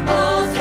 Och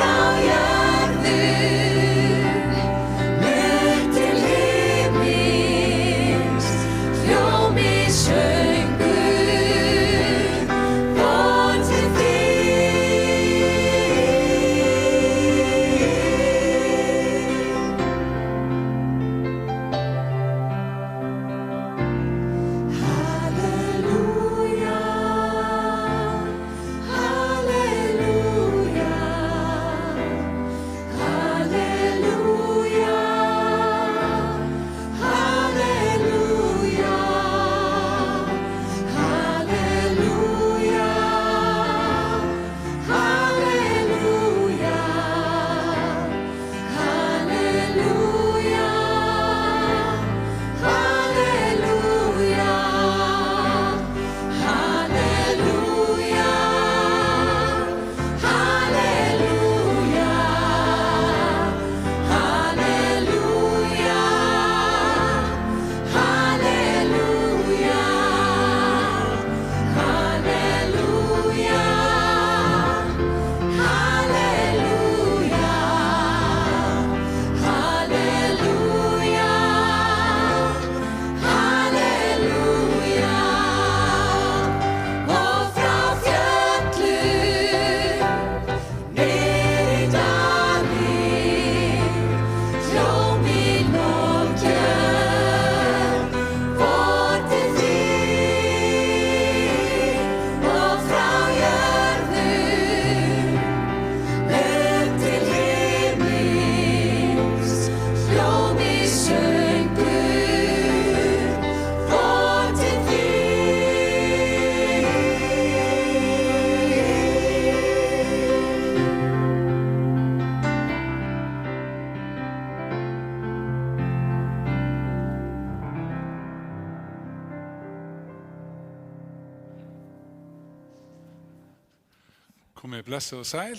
Blessuð og sæl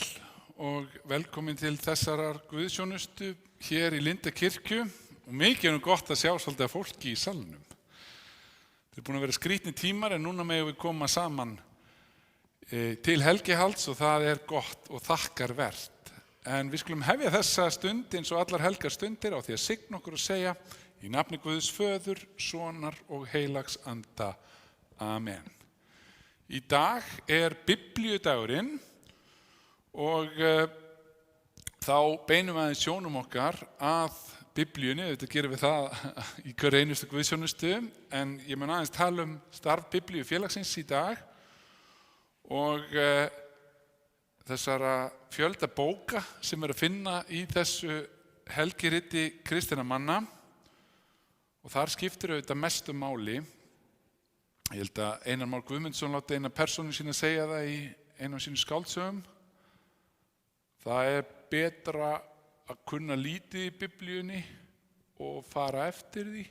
og velkomin til þessarar guðsjónustu hér í Lindakirkju og mikið gott að sjá svolítið fólki í salnum. Þeir búin að vera skrýtni tímar en núna megum við koma saman til helgihalds og það gott og þakkarvert. En við skulum hefja þessa stund eins og allar helgar stundir á því að signa okkur og segja í nafni Guðs Föður, Sonar og Heilags Anda. Amen. Í dag biblíudagurinn og þá beinum við aðeins sjónum okkar að biblíunni, þetta gerum við það í hver einustu guðsjónustu, en ég mun aðeins tala starf biblíufélagsins í dag og þessara fjölda bóka sem að finna í þessu helgiriti kristinna manna og þar skiptir auðvitað mestu máli. Ég held að Einar Már Guðmundsson láti eina persónu sína segja það í einum sínum skáldsögum. Það betra að kunna lítið í biblíunni og fara eftir því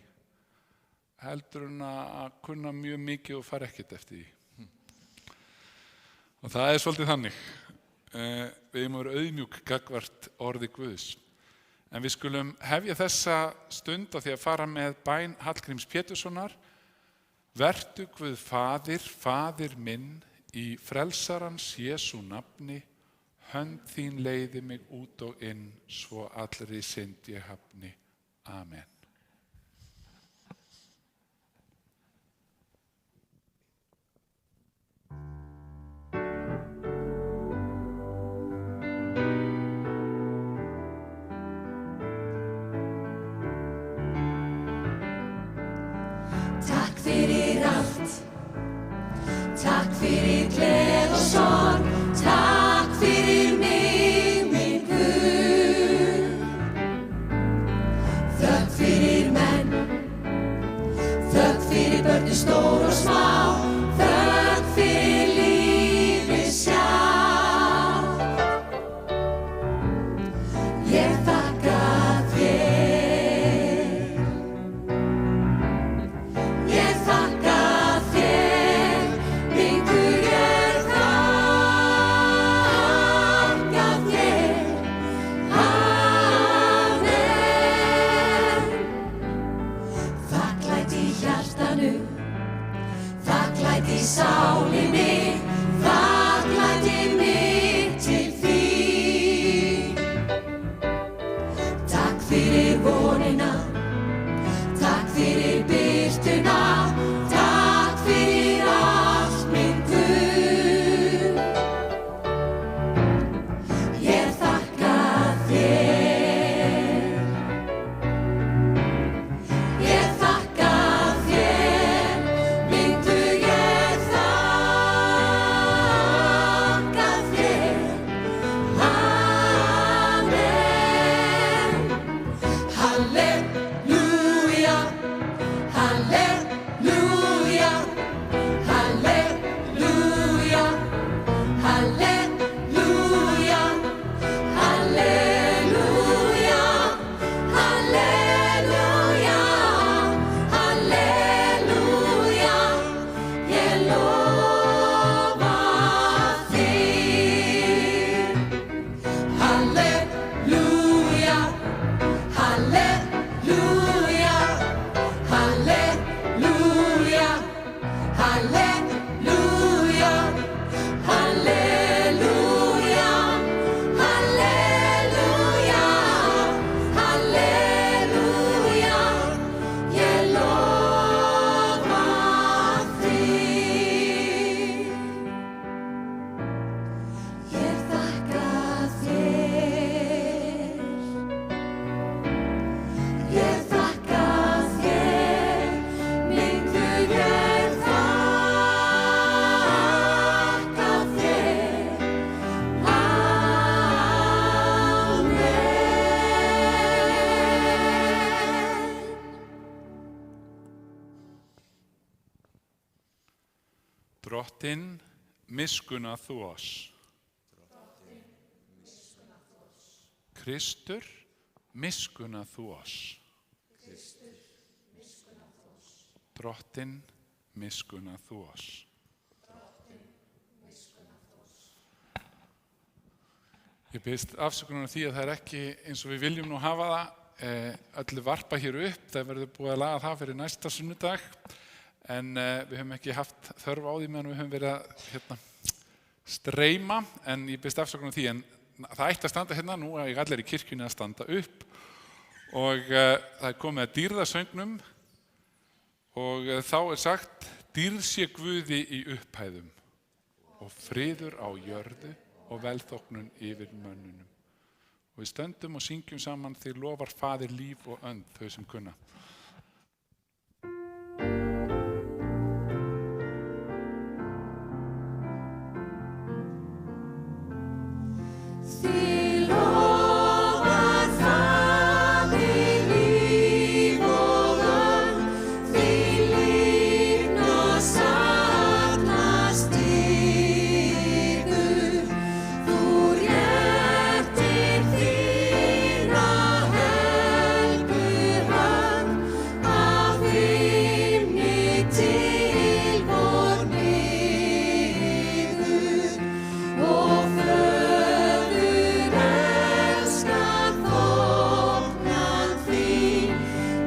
heldur en að kunna mjög mikið og fara ekkert eftir því. Og það svolítið þannig. Við erum að vera auðmjúk gagnvart orði Guðs. En við skulum hefja þessa stund á því að fara með bæn Hallgríms Péturssonar. Vertu Guð Faðir, Faðir minn, í frelsarans Jesú nafni, hönd þín leiði mig út og inn, svo allri synd ég hafni. Amen. Takk fyrir allt, takk fyrir gleð og sorg, takk fyrir mig, minn Guð. Þökk fyrir menn, þökk fyrir börnin stór og smá, þökk fyrir lífið sjálft. Ég þakka þér, ég þakka þér, minn Guð, ég þakka þér. Amen. Þakklæti í hjartanu, þakklæti í sálinni, þakklæti mitt til þín. Takk fyrir vonina, takk fyrir birtuna, takk fyrir allt, minn Guð. Ég þakka þér, ég þakka þér, minn Guð, ég þakka þér. Amen. Halleluja, halleluja, halleluja, halleluja, halleluja, halleluja, halleluja, ég lofa þér. Halleluja, halleluja, halleluja, halleluja, halleluja, halleluja, halleluja, ég lofa þér. Ég þakka þér, ég þakka þér, minn Guð, ég þakka þér. Amen. Drottinn, miskunna þú oss. Kristur, miskunna þú oss. Drottinn, miskunna þú oss. Ég biðst afsökunar á því að það ekki eins og við viljum nú hafa það, öllu varpa hér upp, það verður búið að laga það fyrir næsta sunnudag, en við höfum ekki haft þörf á því meðan við höfum verið að streyma, en ég biðst afsökunar á því, en það ætti að standa hérna nú að ég allir í kirkjunni að standa upp og það komið að dýrðasöngnum og þá sagt, dýrð sé Guði í upphæðum og friður á jörðu og velþóknun yfir mönnunum. Og við stöndum og syngjum saman þig lofar Faðir líf og önd, þau sem kunna. Þig lofar Faðir líf og önd, þig lífn og sannast styður, þú réttir þína helgu hönd af himni til vor niður og Föður elskar þóknað þín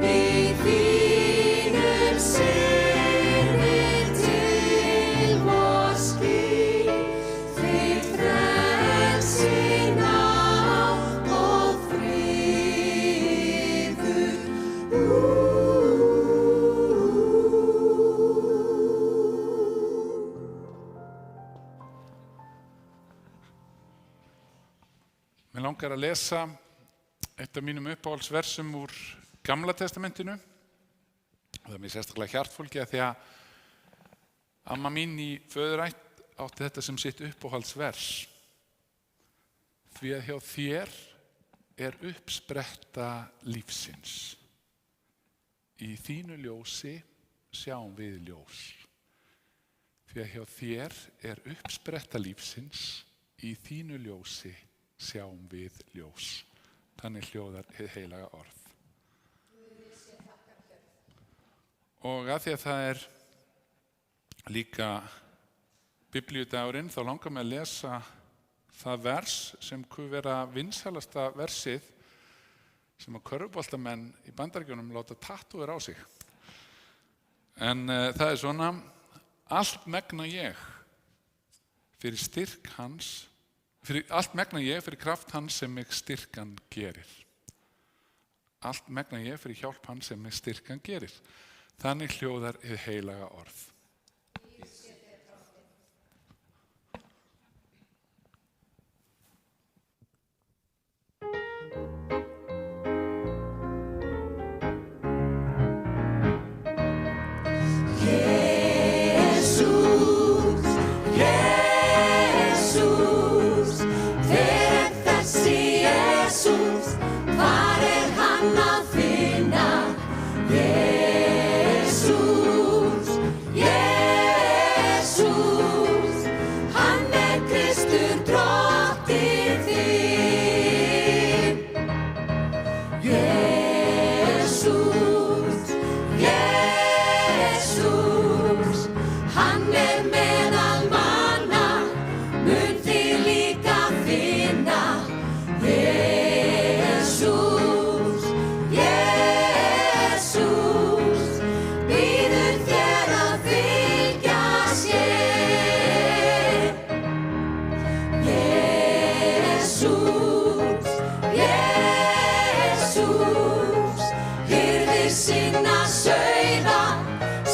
í þínum syni til vor skín, þig frelsi náð og friður. Mér langar að lesa eitt af mínum uppáhaldsversum úr Gamla testamentinu. Það er mér sérstaklega hjartfólki að því að amma mín í föðurætt átti þetta sem sitt uppáhaldsvers. Því að hjá þér er uppspretta lífsins. Í þínu ljósi sjáum við ljós. Því að hjá þér er uppspretta lífsins, í þínu ljósi sjáum við ljós. Þannig hljóðar hið heilaga orð. Og að því að það er líka biblíudagurinn, þá langar mig að lesa það vers sem kunne vera vinsælasta versið sem að körfuboltamenn í Bandaríkjunum láta tattúur á sig. En það er svona: allt megna ég fyrir styrk hans, allt megna ég fyrir kraft hans sem mig styrkan gerir. Allt megna ég fyrir hjálp hans sem mig styrkan gerir. Þannig hljóðar hið heilaga orð. Jesús, hver er þessi Jesús? Hvar er hann að finna? Jesús, Jesús, hann er Kristur drottinn þinn. Jesús, Jesús, hann er meðal manna, mun þig líka finna. Jesús, Jesús, býður þér að fylgja sér. Jesús, Jesús, hirðir sinna sauða,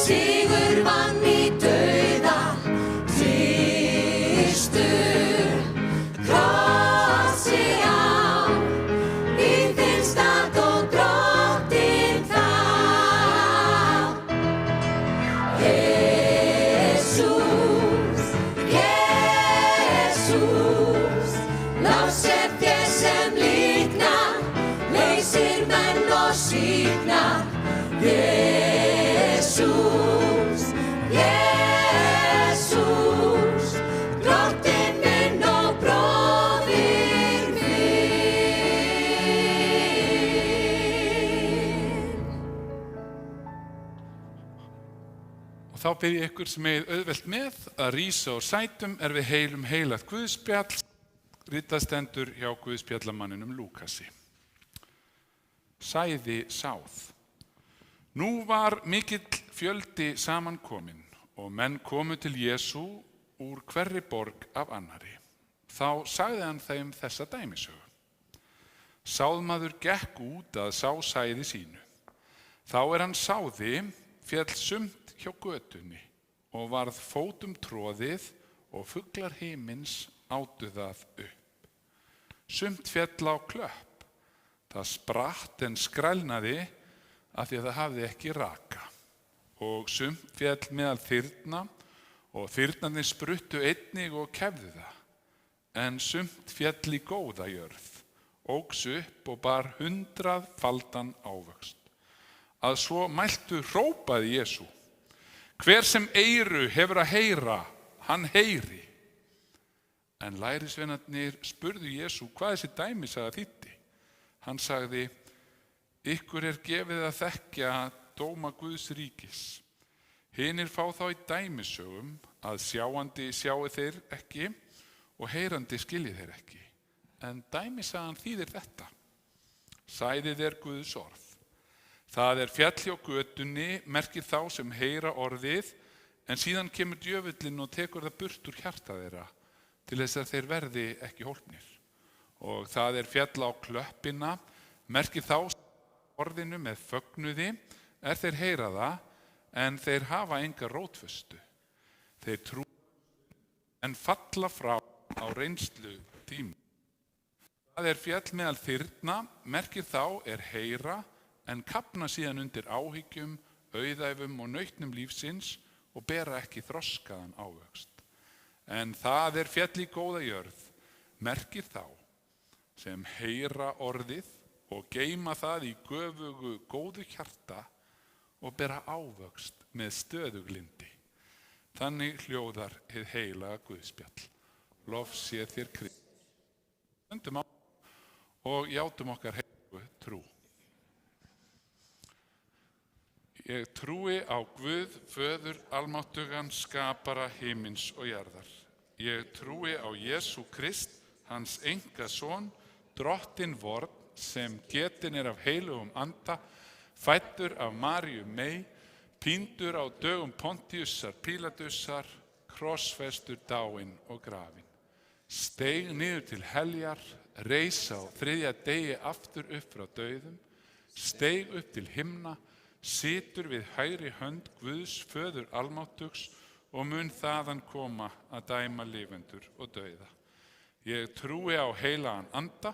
sigur vann í dauða, Kristur krossi á, í þinn stað og drottinn þá. Jesús, Jesús, láns er þér sem líkna, leysir menn og sýkna. Jesús, Jesús, drottinn minn og bróðir minn. Og þá bið ég ykkur sem eigið auðvelt með að rísa úr sætum er við heilum heilagt Guðspjall. Ritað stendur hjá Guðspjallamanninum Lúkasi. Sæði sáð. Nú var mikill fjöldi samankominn og menn komu til Jesú úr hverri borg af annarri. Þá sagði hann þeim þessa dæmisögu. Sáðmaður gekk út að sá sæði sínu. Þá hann sáði, féll sumt hjá götunni og varð fótum troðið og fuglar himins átu það upp. Sumt féll á klöpp. Það spratt en skrælnaði af því að það hafði ekki raka. Og sumt féll meðal þyrna og þyrnarnir spruttu einnig og kefðu það. En sumt féll í góða jörð, óx upp og bar 100-faldan ávöxt. Að svo mæltu hrópaði Jesú. Hver sem eyru hefur að heyra, hann heyri. En lærisveinarnir spurðu Jesú hvað þessi dæmisaga þýddi. Hann sagði, ykkur gefið að þekkja dóma Guðs ríkis. Hinir fá þá í dæmisögum að sjáandi sjái þeir ekki og heyrandi skilji þeir ekki. En dæmisagan þýðir þetta. Sæðið Guðs orð. Það fjall hjá götunni, merkir þá sem heyra orðið, en síðan kemur djöfullinn og tekur það burt úr hjarta þeirra til þess að þeir verði ekki hólpnir. Og það fjall á klöppina, merkir þá orðinu með fögnuði, þeir heyra það, en þeir hafa enga rótföstu. Þeir trú en falla frá á reynslu tíma. Það fjall meðal þyrna, merkir þá heyra, en kafna síðan undir áhyggjum, auðæfum og nautnum lífsins og bera ekki þroskaðan ávöxt. En það fjall í góða jörð, merkir þá sem heyra orðið og geyma það í göfugu góðu hjarta og bera ávöxt með stöðuglindi. Þannig hljóðar hið heilaga Guðspjall. Lof sé þér Kristur. Stöndum á og játum okkar heilagu trú. Ég trúi á Guð, Föður almáttugan, skapara himins og jarðar. Ég trúi á Jesú Krist, hans einkason, drottinn vorn, sem getinn af heilugum anda, fæddur af Maríu mey, píndur á dögum Pontiusar Pílatusar, krossfestur, dáinn og grafinn. Steig niður til heljar, reis á 3. degi aftur upp frá dauðum, steig upp til himna, situr við hægri hönd Guðs Föður almáttugs og mun þaðan koma að dæma lifendur og dauða. Ég trúi á heilagan anda,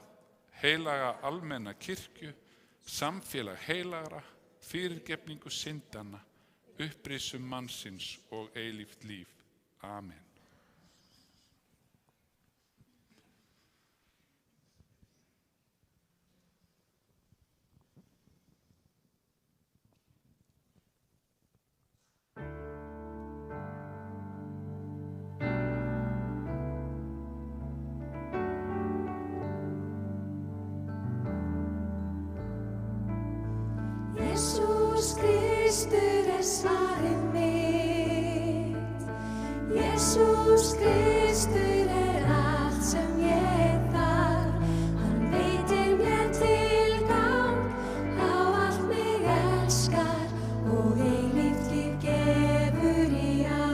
heilaga almenna kirkju, samfélag heilagra, fyrirgefningu syndanna, upprisum mannsins og eilíft líf. Amen. Jesús Kristur svarið mitt. Jesús Kristur allt sem ég þarf. Hann veitir mér tilgang, á allt mig elskar og eilíft líf gefur í arf.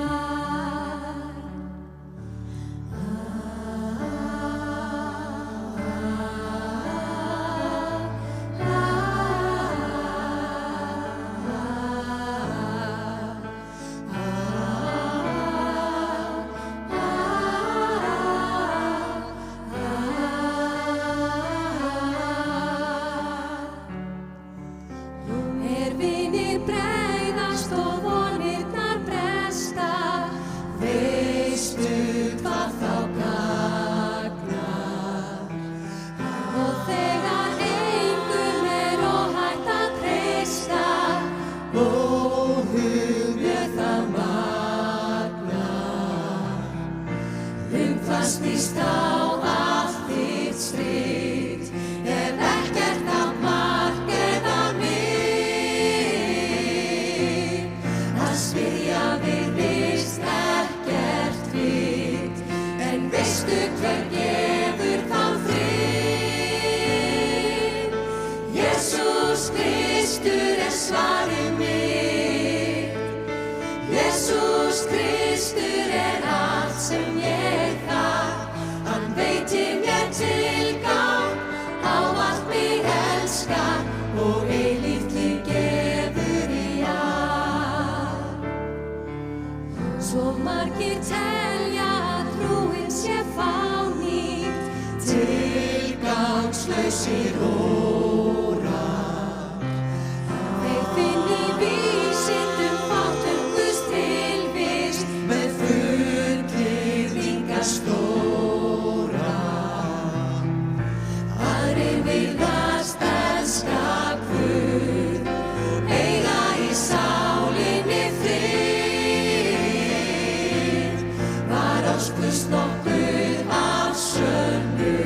Jesus Kristur svarið mitt. Jesus Kristur allt sem ég þarf. Hann veitir mér tilgang, ávallt mig elskar og eilíft líf gefur í arf. Svo margir telja að trúin sé fánýt, tilgangslausir órar. Þeir finni vísindum fátum Guðs tilvist með fullyrðingar stórar. Aðrir virðast elska Guð, eiga í sálinni frið. Var ást Guðs nokkuð af sönnu,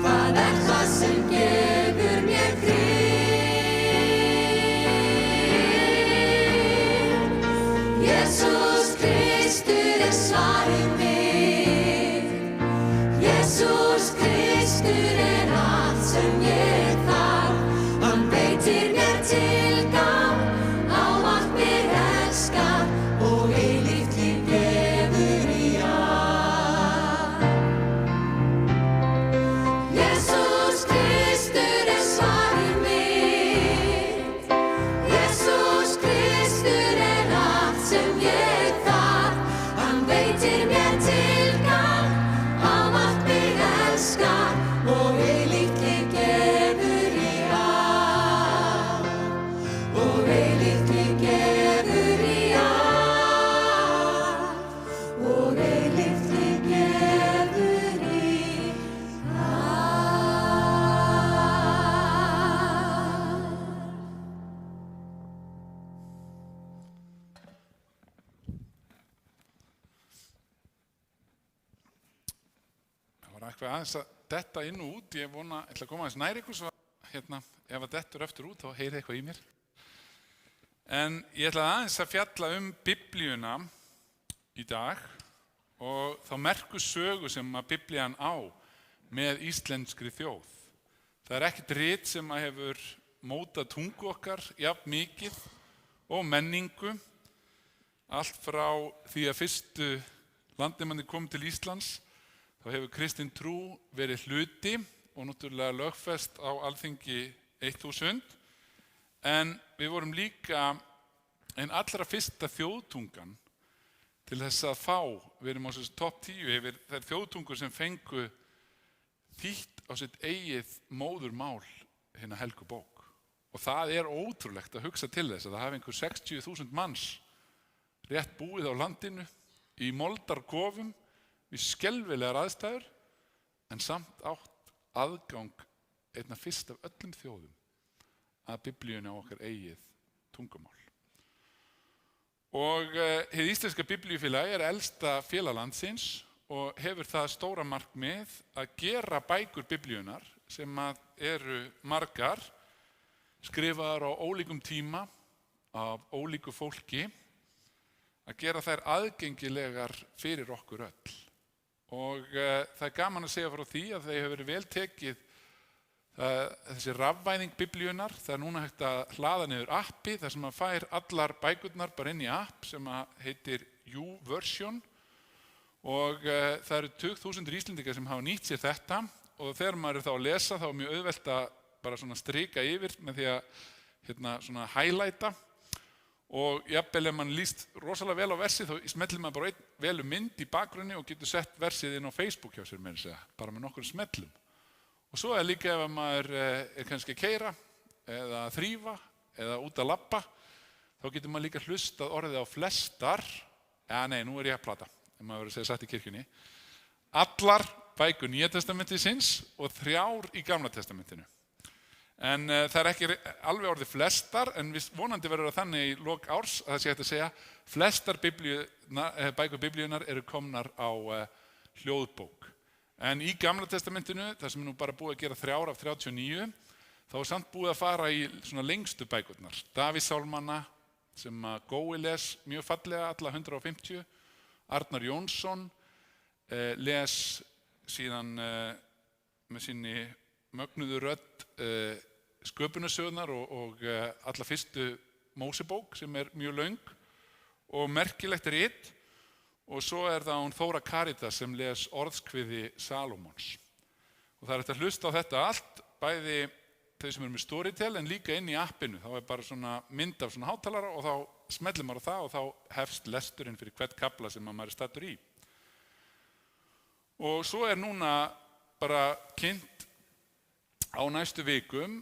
hvað það sem gefur mér frið? Jesus Kristur svarið mitt. Jesus Kristur allt sem ég þarf. Hann veitir mér tilgang, ávallt mig elskar og eilíft líf gefur í arf. Jesus Kristur svarið mitt. Jesus Kristur allt sem ég þarf. Hann veitir mér tilgang, ávallt mig elskar og eilíft líf gefur í arf. Og eilíft líf gefur í arf. Og eilíft líf gefur í arf. Það var eitthvað aðeins að detta inn og út. Ég ætla að koma aðeins nær ykkur svo ef að dettur eftir út þá heyrið eitthvað í mér. En ég ætla aðeins að fjalla Biblíuna í dag og þá merku sögu sem að Biblían á með íslenskri þjóð. Það er ekkert rit sem að hefur mótað tungu okkar jafn mikið og menningu, allt frá því að fyrstu landnemarnir komu til Íslands. Þá hefur kristin trú verið hluti og náttúrulega lögfest á Alþingi 1000. En við vorum líka ein allra fyrsta þjóðtungan til þess að fá, við erum á þessu topp 10 yfir þær þjóðtungur sem fengu þýtt á sitt eigið móðurmál hina helgu bók. Og það er ótrúlegt að hugsa til þess að það hafi einhver 60.000 manns rétt búið á landinu í moldarkofum við skelfilegar aðstæður en samt átt aðgang einna fyrst af öllum þjóðum að Biblíunni á okkar eigið tungumál. Og hið íslenska biblíufélag er elsta félag landsins og hefur það stóra markmið að gera bækur Biblíunnar sem að eru margar, skrifaðar á ólíkum tíma af ólíku fólki, að gera þær aðgengilegar fyrir okkur öll. Og það er gaman að segja frá því að þeir hefur verið vel tekið þessi rafvæðing Biblíunnar. Það er núna hægt að hlaða niður appi þar sem maður fær allar bækurnar bara inn í app sem heitir YouVersion og það eru 20.000 Íslendingar sem hafa nýtt sér þetta og þegar maður er þá að lesa þá er mjög auðvelt að bara svona strika yfir með því að svona highlighta og jafnvel ef mann líst rosalega vel á versið þá smellir maður bara einn velu mynd í bakgrunni og getur sett versið inn á Facebook hjá sér með þess að bara með nokkur smellum. Og svo er líka ef maður er kannski að keyra eða að þrífa eða út að labba þá getur maður líka hlustað orðið á flestar, nú er ég að plata, ef maður verður að segja satt í kirkjunni, allar bækur Nýja testamentisins og 3 í Gamla testamentinu. En það er ekki alveg orðið flestar, en vonandi verður það þannig í lok árs að það sé hægt að segja flestar bækur Biblíunnar eru komnar á hljóðbók. En í Gamla testamentinu, það sem er nú bara búið að gera 3 af 39, þá er samt búið að fara í svona lengstu bækurnar. Davíðssálmana sem að Gói les mjög fallega, alla 150, Arnar Jónsson les síðan með sinni mögnuðu rödd sköpunarsögurnar og alla fyrstu Mósebók sem mjög löng og merkilegt rit. Og svo það hún Þóra Karítas sem les orðskviði Salómons. Og það hægt að hlusta á þetta allt, bæði þau sem með Storytel en líka inn í appinu. Þá bara svona mynd af svona hátalara og þá smellir maður á það og þá hefst lesturinn fyrir hvert kafla sem maður staddur í. Og svo núna bara kynnt á næstu vikum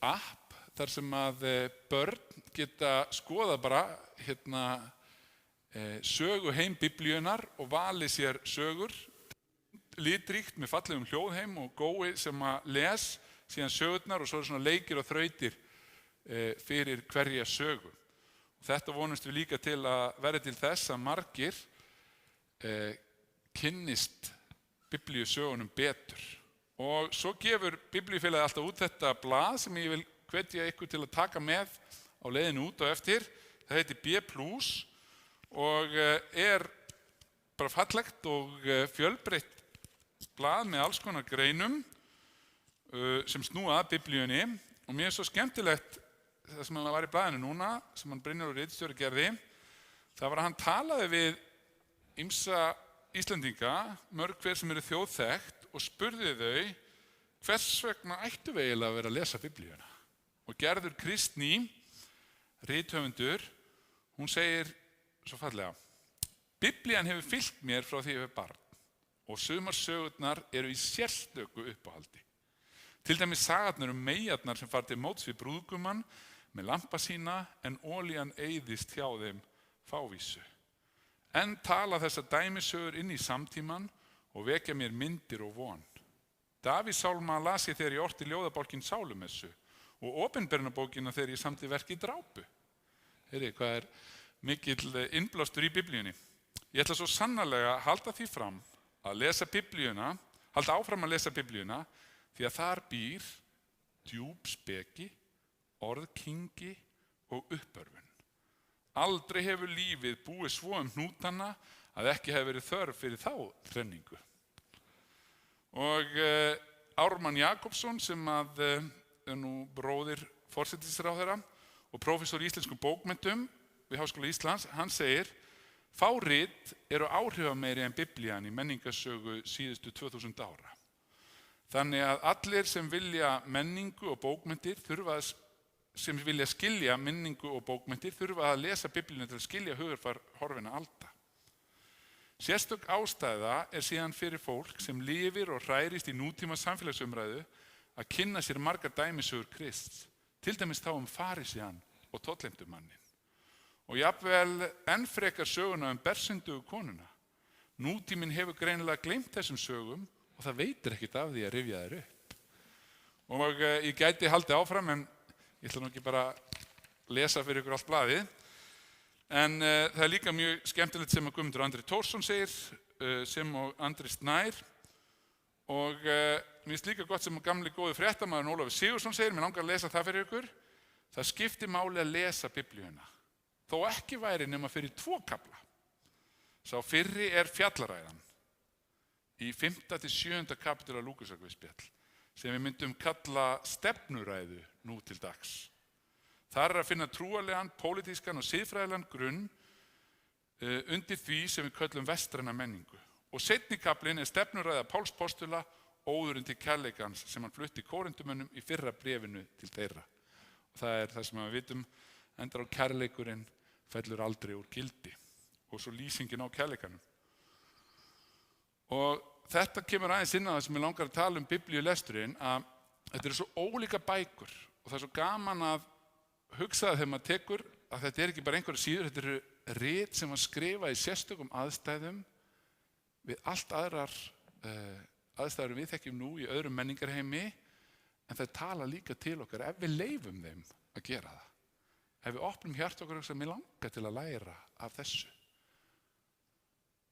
app þar sem að börn geta skoða bara sögu heim Biblíunnar og valið sér sögur, litríkt með fallegum hljóðheim og gói sem að les síðan sögurnar og svo svona leikir og þrautir fyrir hverja sögu. Og þetta vonumst við líka til að verða til þess að margir kynnist Biblíusögunum betur. Og svo gefur Biblíufélagið alltaf út þetta blað sem ég vil hvetja ykkur til að taka með á leiðinu út og eftir. Það heitir B+ og bara fallegt og fjölbreytt blað með alls konar greinum sem snúa að Biblíunni og mér svo skemmtilegt það sem hann var í blaðinu núna sem hann Brynjar ritstjóri gerði. Það var að hann talaði við ýmsa Íslendinga, mörg hver sem eru þjóðþekkt og spurði þau hvers vegna ættu við eiginlega að vera að lesa Biblíuna. Og Gerður Kristný, rithöfundur, hún segir svo fallega: Biblían hefur fylgt mér frá því ég var barn og sumar sögurnar eru í sérstöku uppáhaldi. Til dæmis sagarnar meyjarnar sem fara til móts við brúðgumann með lampa sína en olían eyðist hjá þeim fávísu. En tala þessar dæmisögur inn í samtíman og vekja mér myndir og von. Davíðssálma las ég þegar ég orti ljóðabálkinn Sálumessu og opinberunarbókina þegar ég samdi verkið Drápu. Heyri, hvað mikill innblástur í Biblíunni. Ég ætla svo sannarlega að halda því fram að lesa Biblíuna, halda áfram að lesa Biblíuna því að þar býr djúp speki, orðkyngi og uppörvun. Aldrei hefur lífið búið svo hnútana að ekki hefur verið þörf fyrir þá þrenningu. Og Ármann Jakobsson sem að nú bróðir forsætisráðherra og prófessor í íslenskum bókmenntum við Háskóla Íslands, hann segir: fá rit eru áhrifameiri en Biblían í menningarsögu síðustu 2000 ára. Þannig að allir sem vilja menningu og bókmenntir sem vilja skilja menningu og bókmenntir þurfa að lesa Biblíuna til að skilja hugarfar horfinna alda. Sérstök ástæða síðan fyrir fólk sem lifir og hrærist í nútíma samfélagsumræðu að kynna sér margar dæmisögur Krists, til dæmis þá farísean og tollheimtumannin. Og jafnvel enn frekar söguna bersendugu konuna. Nútíminn hefur greinilega gleymt þessum sögum og það veitir ekkert af því að rifja þær upp. Og ég gæti haldið áfram en ég ætla nú ekki bara að lesa fyrir ykkur allt blaðið. En það líka mjög skemmtilegt sem að Guðmundur Andri Tórsson segir, sem og Andri Snær. Og mér finnst líka gott sem að gamli góði fréttamaðurinn Ólafur Sigurðsson segir, mér langar að lesa það fyrir ykkur. Það skiptir máli að lesa Biblíuna, þó ekki væri nema fyrir 2 kafla. Sá fyrri fjallaræðan í 5. til 7. kapítul af Lúkasarguðspjall, sem við myndum kalla stefnuræðu nú til dags. Þar að finna trúarlegan, pólitískan og siðfræðilegan grunn undir því sem við köllum vestræna menningu. Og seinni kaflinn stefnuræða Páls postula, óðurinn til kærleikans sem hann flutti Kórinthumönnum í fyrra bréfinu til þeirra. Og það það sem við vitum, endar á kærleikurinn fellur aldrei úr gildi. Og svo lýsingin á kærleikanum. Og þetta kemur aðeins inn á það sem ég langar að tala um Biblíulesturinn, að þetta svo ólíka bækur og það svo gaman að hugsa það þegar maður tekur að þetta ekki bara einhverja síður, þetta eru rit sem var skrifað í sérstökum aðstæðum við allt aðrar aðstæður við þekkjum nú í öðrum menningarheimi, en það tala líka til okkar ef við leyfum þeim að gera það. Ef við opnum hjart okkar og mér langar til að læra af þessu.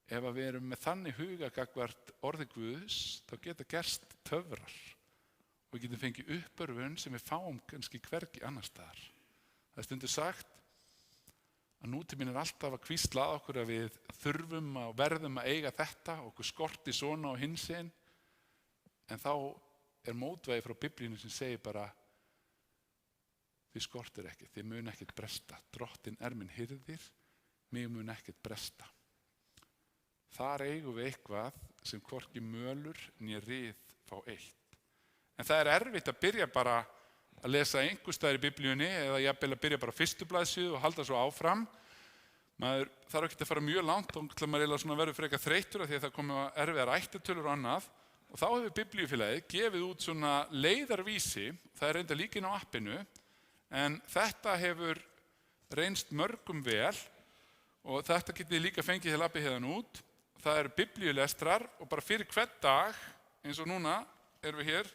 Ef við erum með þannig huga gagnvart orði Guðs, þá geta gerst töfrar og við getum fengið uppörvun sem við fáum kannski hvergi annars staðar. Það stundur sagt að nútíminn alltaf að hvísla að okkur að við þurfum og verðum að eiga þetta, okkur skorti svona og hinsinn, en þá mótvægi frá Biblíunni sem segir bara þið skortir ekki, þið mun ekkert bresta. Drottinn minn hirðir, mig mun ekkert bresta. Þar eigum við eitthvað sem hvorki mölur né ryð fá eitt. En það erfitt að byrja bara að lesa einhvers staðar í Biblíunni eða jafnvel að byrja bara á fyrstu blaðsíðu og halda svo áfram. Maður þarf ekki að fara mjög langt og maður eiginlega svona verður frekar þreyttur af því að það komi erfiðar ættartölur og annað. Og þá hefur Biblíufélagið gefið út svona leiðarvísi, það er reyndar líka inn á appinu, en þetta hefur reynst mörgum vel og þetta getið þið líka fengið til appið hérna út. Það eru biblíulestrar og bara fyrir hvern dag, eins og núna erum við hér,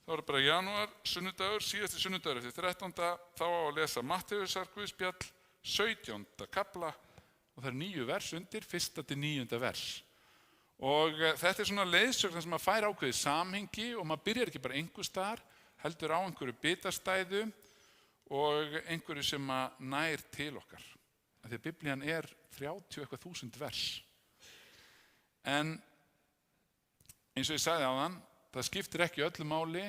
þá er bara janúar, sunnudagur, síðasti sunnudagur eftir 13. Þá á að lesa Mattheusar Guðspjall, 17. kafla og það er 9 vers undir, 1. til 9. vers. Og þetta er svona leiðsögn þar sem maður fær ákveðið samhengi og maður byrjar ekki bara einhvers staðar, heldur á einhverju bitastæðu og einhverju sem nær til okkar. Því að Biblían er 30.000 vers. En eins og ég sagði áðan, það skiptir ekki öllu máli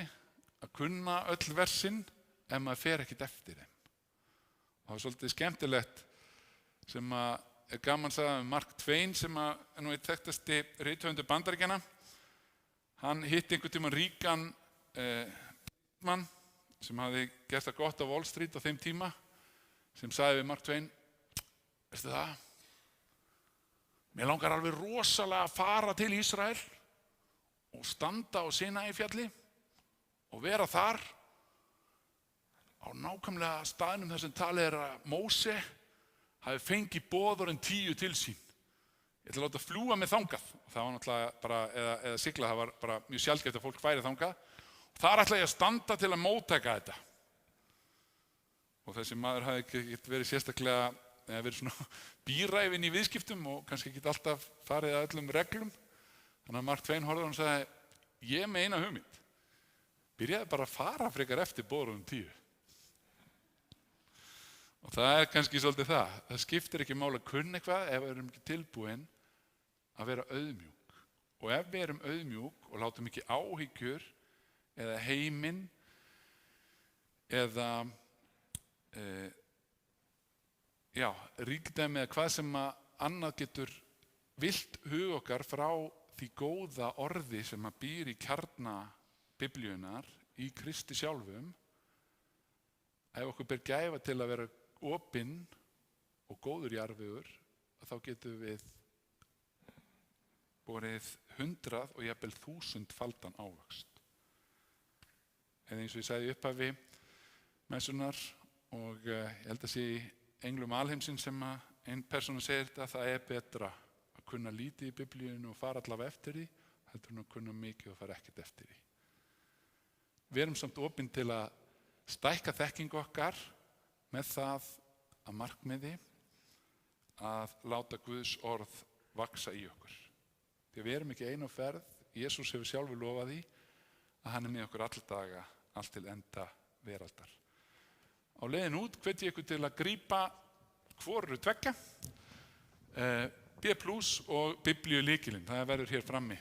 að kunna öll versin ef maður fer ekkert eftir þeim. Það var svolítið skemmtilegt sem er gaman að sagða Mark Twain sem er nú eitt þekktasti rithöfundur Bandaríkjanna. Hann hitti einhvern tímann ríkan mann sem hafði gert það gott á Wall Street á þeim tíma sem sagði við Mark Twain, veistu það? Mér langar alveg rosalega að fara til Ísrael og standa á Sínaífjalli og vera þar á nákvæmlega staðnum þar sem talið er að Móse hafi fengið boðorðin 10 til sín. Ég ætla að láta fljúga með þangað. Það var náttúrulega bara, eða sigla, það var bara mjög sjaldgæft að fólk færi þangað. Þar ætla ég að standa til að móttaka þetta. Og þessi maður hafði ekki verið sérstaklega, eða verið svona bíræfinn í viðskiptum og kannski ekki alltaf farið að öllum reglum. Þannig að Mark Twain horfði og hann sagði, ég með eina hugmynd. Byrjaði bara að fara frekar eftir boðorðum 10. Og það er kannski svolítið það. Það skiptir ekki máli að kunna eitthvað ef við erum ekki tilbúin að vera auðmjúk. Og ef við erum auðmjúk og látum ekki áhyggjur eða heiminn eða ríkdæmi eða hvað sem annað getur vilt hug okkar frá því góða orði sem býr í kjarna Biblíunnar í Kristi sjálfum, ef okkur ber gæfa til að vera opinn og góður jarðvegur, þá getum við borið 100 og jafnvel 1000-faldan ávöxt. Eða eins og ég sagði í upphafi messunar og ég held að sé í Englum alheimsins sem ein persóna segir þetta, það er betra að kunna lítið í Biblíunni og fara allavega eftir því, heldur en að kunna mikið og fara ekkert eftir því. Við erum samt opin til að stækka þekkingu okkar með það að markmiði að láta Guðs orð vaksa í okkur. Því við erum ekki ein á ferð, Jesús hefur sjálfur lofað því að hann er með okkur all daga, allt til enda veraldar. Á leiðin út hvet ég ykkur til að grípa hvoru tveggja, B+ og Biblíulykilinn, það verður hér frammi.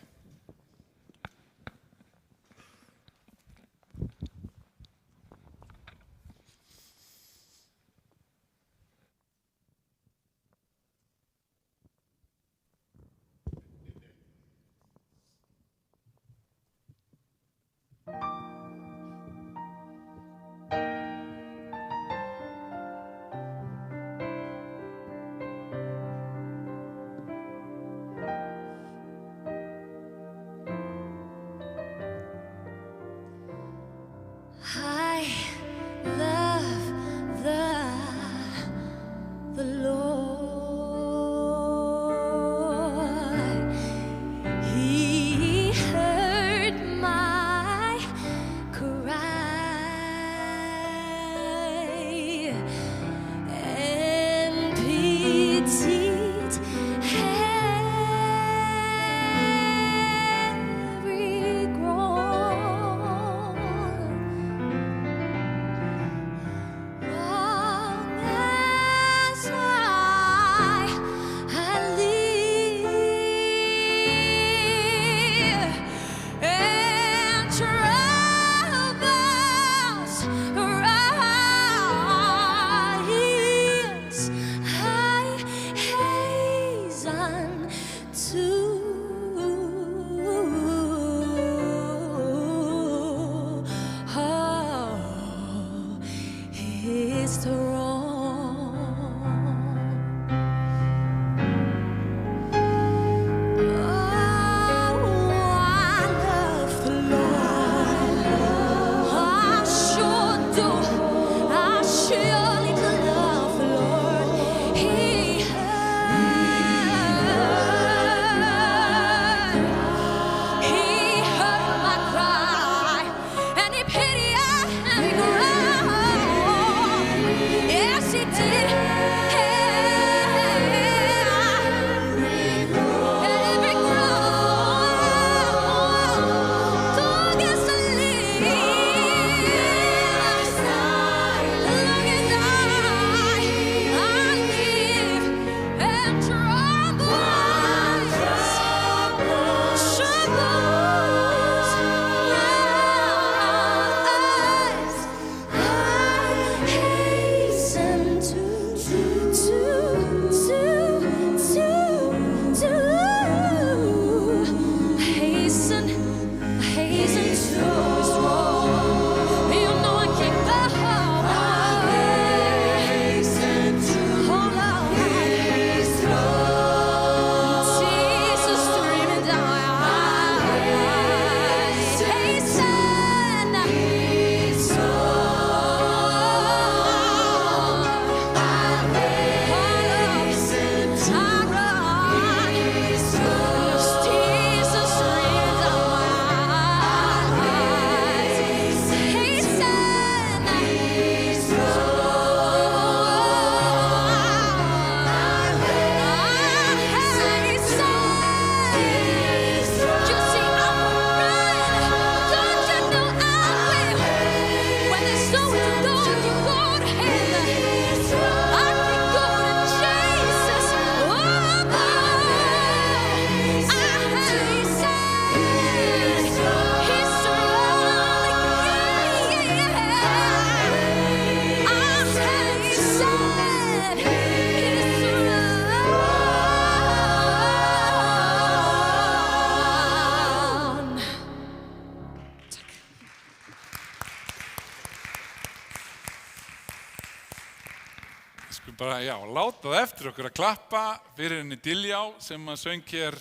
Skulum bara, láta það eftir okkur að klappa fyrir henni Diljá sem að söng hér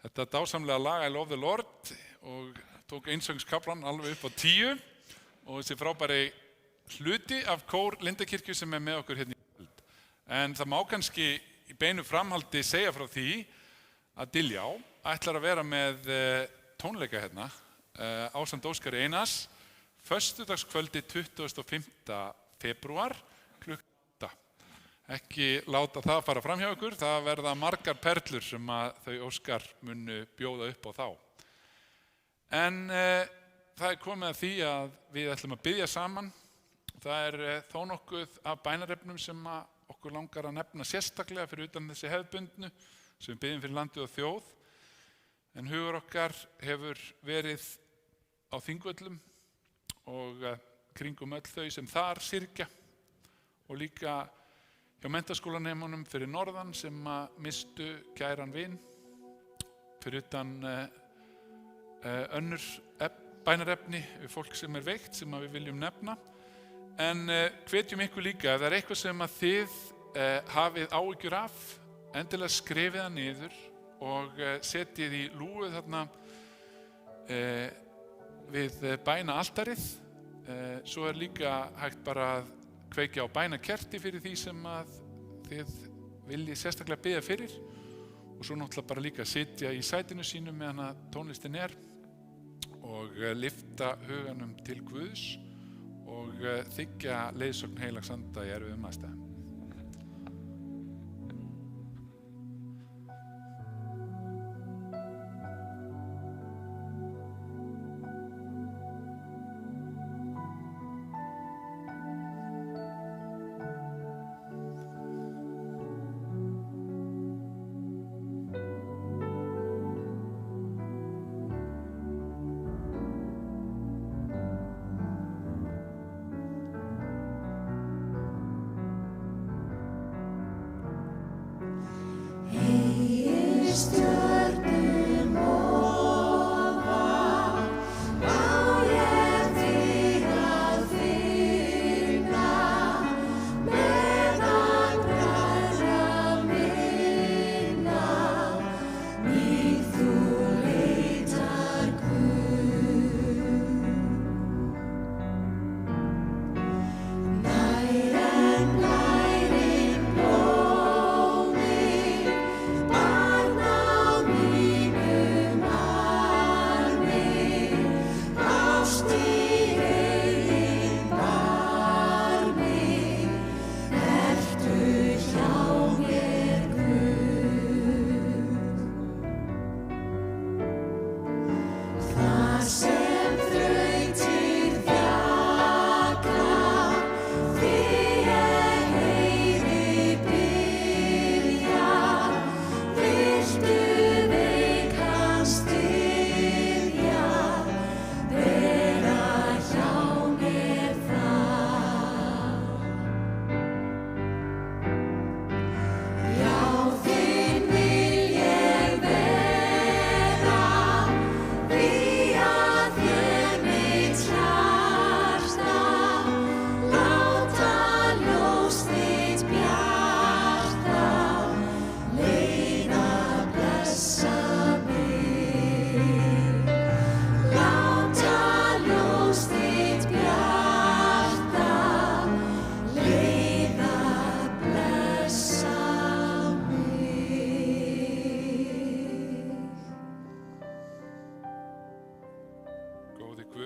þetta dásamlega lag I Love the Lord og tók einsöngskaflan alveg upp á 10 og þessi frábæri hluti af kór Lindakirkju sem með okkur hérna í kvöld. En það má kannski í beinu framhaldi segja frá því að Diljá ætlar að vera með tónleika hérna ásamt Óskari Einars föstudagskvöldi 25. febrúar klukkan 8. Ekki láta það fara fram hjá ykkur, það verða margar perlur sem að þau Óskar munu bjóða upp á þá. En það komið að því að við ætlum að biðja saman. Það þó nokkuð af bænarefnum sem að okkur langar að nefna sérstaklega fyrir utan þessi hefðbundnu sem við biðjum fyrir landið og þjóð. En hugur okkar hefur verið á Þingvöllum og kringum öll þau sem þar syrgja og líka hjá menntaskólanemunum fyrir norðan sem að mistu kæran vin fyrir utan önnur bænarefni við fólk sem veikt sem að við viljum nefna. En hvetjum ykkur líka, ef það eitthvað sem að þið hafið áhyggjur af, endilega skrifið það niður og setjið í lúgu þarna við bænaaltarið. Svo líka hægt bara að kveikja á bænakerti fyrir því sem að þið viljið sérstaklega biðja fyrir og svo náttúrulega bara líka sitja í sætinu sínu meðan að tónlistin og lyfta huganum til Guðs og þiggja leiðsögn heilags anda í erfiðum aðstæðum. Á ég þig að finna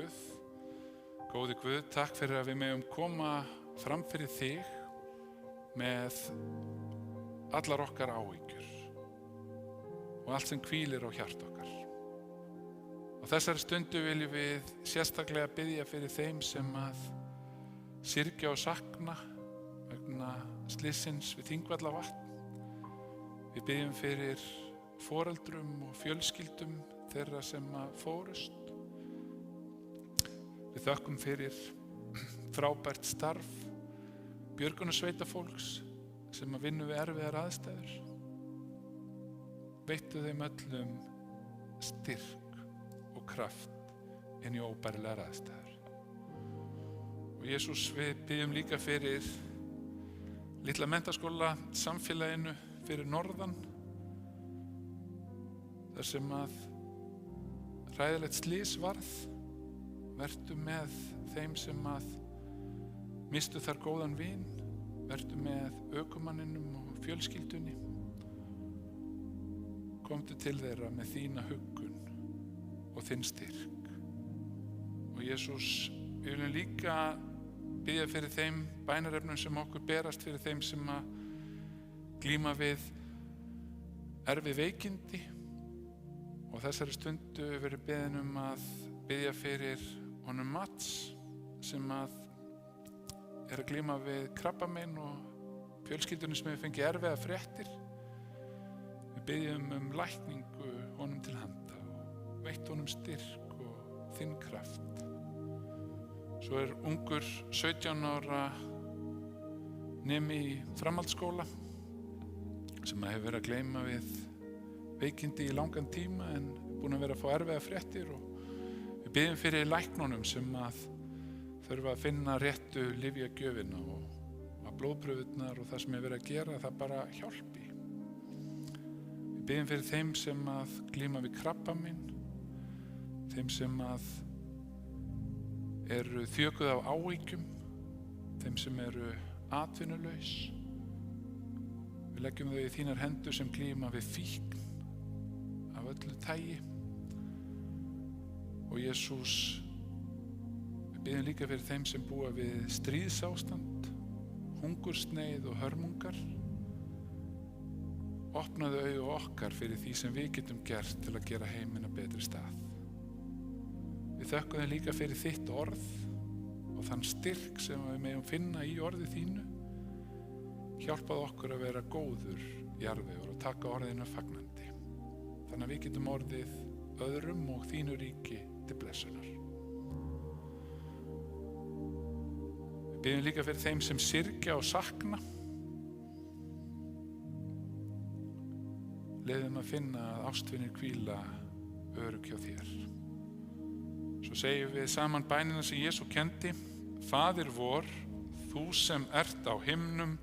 Guð. Góði Guð, takk fyrir að við megum koma fram fyrir þig með allar okkar áhyggjur og allt sem hvílir á hjarta okkar. Á þessari stundu viljum við sérstaklega biðja fyrir þeim sem að syrgja og sakna vegna slysins við Þingvallavatn. Við biðjum fyrir foreldrum og fjölskyldum þeirra sem að fórust. Við þökkum fyrir frábært starf björgunarsveitafólks sem að vinna við erfiðar aðstæður. Veittu þeim öllum styrk og kraft inn í óbærilegar aðstæður. Og Jesús, við biðjum líka fyrir litla menntaskóla samfélaginu fyrir norðan, þar sem að hræðilegt slys varð. Vertu með þeim sem að mistu þar góðan vin, vertu með ökumanninum og fjölskyldunni. Komdu til þeirra með þína huggun og þinn styrk. Og Jesús, við viljum líka biðja fyrir þeim bænarefnum sem okkur berast, fyrir þeim sem að glíma við erfið veikindi. Og þessari stundu verið beðin að biðja fyrir honum Mats sem að er að glíma við krabbamein og fjölskyldunni sem hefur fengið erfiðar fréttir. Við biðjum lækningu honum til handa og veitt honum styrk og þinn kraft. Svo er ungur 17 ára nemi í framhaldsskóla sem hefur verið að glíma við veikindi í langan tíma en búin að vera að fá erfiðar fréttir, og við biðjum fyrir læknunum sem að þurfa að finna réttu lyfjagjöfina og að blóðprufurnar og það sem er verið að gera það bara hjálpi. Við biðjum fyrir þeim sem að glíma við krabbamein, þeim sem að eru þjökuð af áhyggjum, þeim sem eru atvinnulaus. Við leggjum þau í þínar hendur sem glíma við fíkn af öllu tagi. Og Jesús, við biðjum líka fyrir þeim sem búa við stríðsástand, hungursneyð og hörmungar. Opnaðu augu okkar fyrir því sem við getum gert til að gera heiminn að betri stað. Við þökkum þér líka fyrir þitt orð og þann styrk sem við megum finna í orði þínu. Hjálpaðu okkur að vera góður jarðvegur og taka orðinu fagnandi. Þannig að við getum orðið öðrum og þínu ríki til blessunar. Við biðjum líka fyrir þeim sem syrgja og sakna. Leyfum að finna að ástvinir hvíla örugg hjá þér. Svo segjum við saman bænina sem Jesú kendi: Faðir vor, þú sem ert á himnum,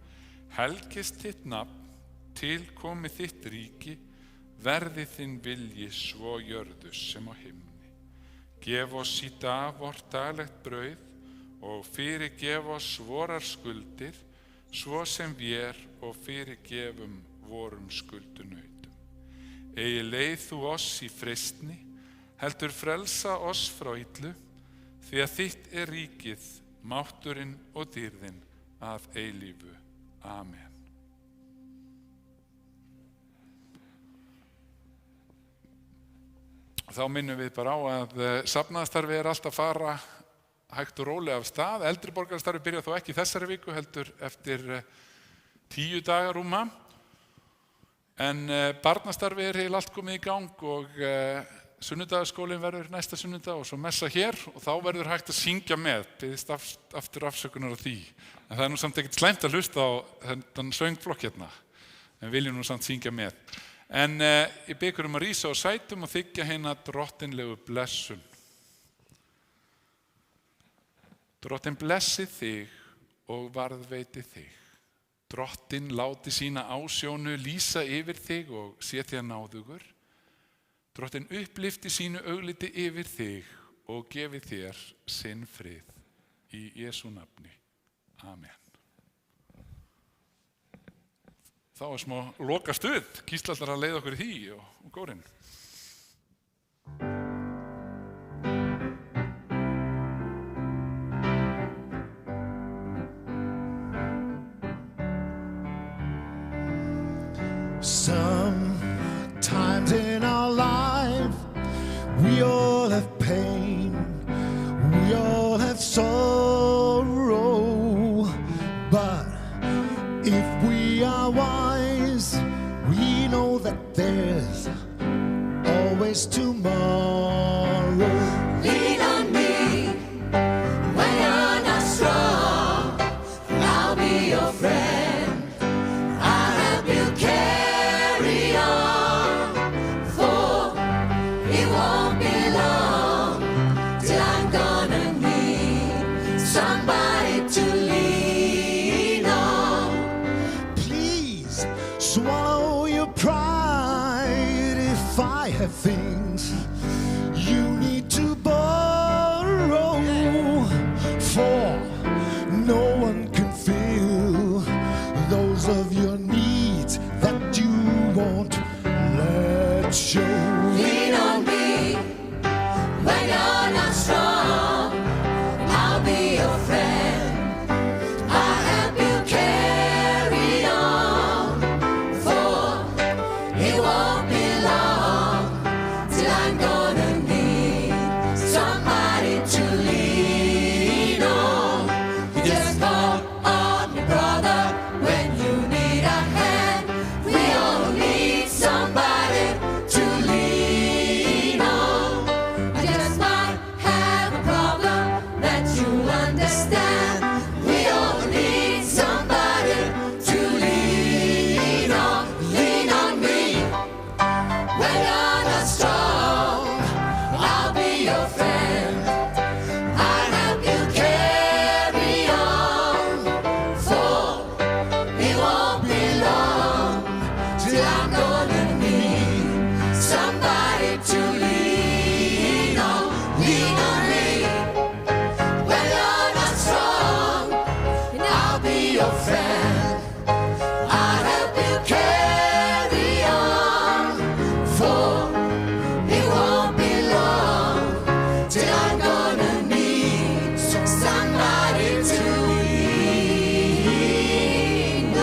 helgist þitt nafn, til komi þitt ríki, verði þinn vilji svo jörðu sem á himni. Gef oss í dag vort daglegt brauð og fyrirgef oss vorar skuldir, svo sem vér og fyrirgefum vorum skuldunautum. Eigi leið þú oss í freistni, heldur frelsa oss frá illu, því að þitt er ríkið, mátturinn og dýrðin að eilífu. Amen. Þá minnum við bara á að safnaðarstarfi er alltaf að fara hægt og rólega af stað. Eldri borgarastarfi byrja þó ekki þessari viku, heldur eftir 10 daga rúma. En barnastarfi er heil allt komið í gang og sunnudagaskólinn verður næsta sunnudag og svo messa hér, og þá verður hægt að syngja með. Biðjist aftur afsökunar á því. En það er nú samt ekkert slæmt að hlusta á þennan söngflokk hérna. En viljum nú samt syngja með. En ég bið ykkur að rísa á sætum og þiggja hina drottinlegu blessun. Drottin blessi þig og varðveiti þig. Drottin láti sína ásjónu lýsa yfir þig og sé þér náðugur. Drottin upplyfti sínu augliti yfir þig og gefi þér sinn frið. Í Jesú nafni. Amen. Þá er smá loka stuð. Gísli ætlar að leiða okkur í því og kórinn. sorrow, but if we are wise, we know that there's always tomorrow. Lean on me when you're not strong. I'll be your friend. I'll help you carry on. For it won't be long till I'm gonna need somebody to lean on. Please swallow your pride if I have things you need to borrow, for no one can fill those of your needs that you won't let show. Lean on me when you're not strong. I'll be your friend. I'll help you carry on. For it won't be long till I'm gonna need somebody to lean on. You just call on your brother when you need a hand. We all need somebody to lean on. I just might have a problem that you'll understand. We all need somebody to lean on. Lean on me when you're not strong. I'll be your friend. I'll help you carry on. For it won't be long till I'm gonna need somebody to lean on. Lean on me when you're not strong, and I'll be your friend. I'll help you carry on. For it won't be long till I'm gonna need somebody to lean on.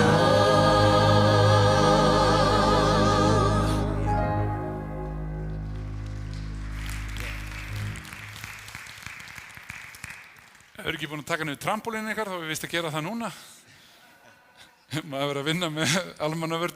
Ef þið eru ekki búin að taka niður trampólínu ykkar, þá er vist að gera það núna. Maður verið að vinna með almannavörnum